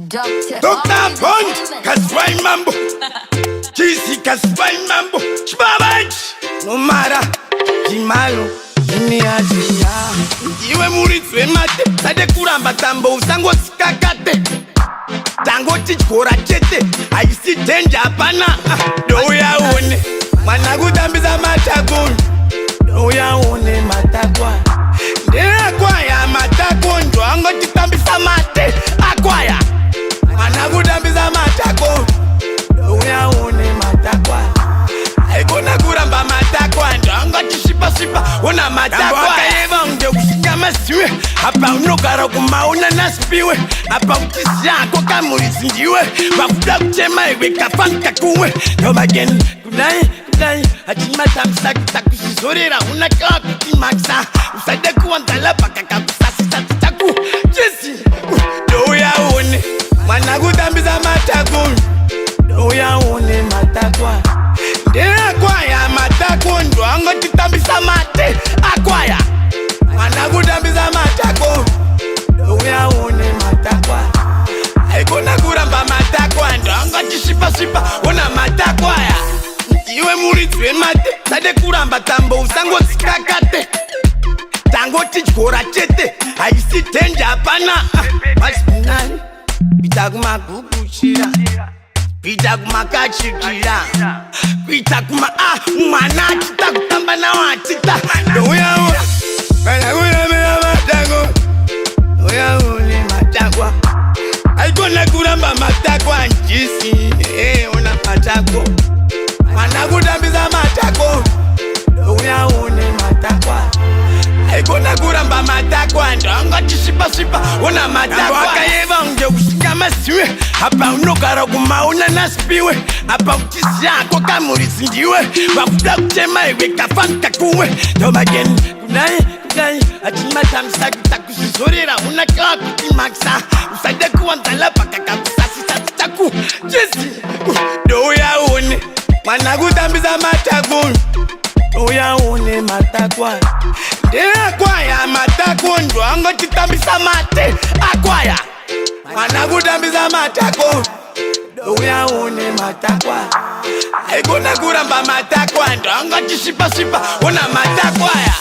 Dr. Punch, Kaswai Mambo Kisi Kaswai Mambo Chibabach Nomara Jimalo Jimiazia Iwe muritwe mate Sade kuramba tambo usango sikakate Tango chichkora chete Aisi tenja apana Doya one Managutambiza matakun Doya one matakwa Ndea kwaya matakun Joango chitambisa mate Akwaya Managudambiza matakun Doya one matakwa Aikona kuramba matakwa Joango chishipa Una matakwa Kayeva unge kushikama siwe Hapa unogara kumauna naspiwe Hapa ukisiako kamurisi njiwe Wafuda kuchema iwe kafanka kuwe Yobageni kunai Hachimata msakita kusizorera Unakawa kutimaksa Usade kuwantala paka kabusasi Taku Jesi Doya one Managudambiza matakun Doya one matakwa Ndea kwaya matakun Joango chitambisa mate Akwaya Managudambiza matakun Doya one matakwa Aikona kuramba matakwa Joango chishipa Una matakwaya Iwe muritwe mate Sade kuramba tambo usango sikakate Tango chichkora chete Aisi tenja apana Waspinani Pitaguma kukushira Pitaguma kachikira Pitaguma Mwana chita kutamba na wachita Doya ule Managudambiza matakwa Doya ule matakwa Aikona kuramba matakwa Njisi Una matakwa Managudambiza matakwa Doya one matakwa Aikona kuramba matakwa Ndongo chishipa Una matakwa Kayeva unge kushikama siwe Hapa unogara kumauna naspiwe Hapa ukisiako kamurisi njiwe Wafuda kuchema iwe kafanka kuwe Yobageni kunai Hachimata msakita kusizorera Unakawa kutimaksa Usade kuwantala paka kabusasi Taku Jesi Doya one Managudambiza matakun Doya one matakwa Ndea kwaya matakun Joango chitambisa mate Akwaya Managudambiza matakun Doya one matakwa Aikona kuramba matakwa Joango chishipa Una matakwaya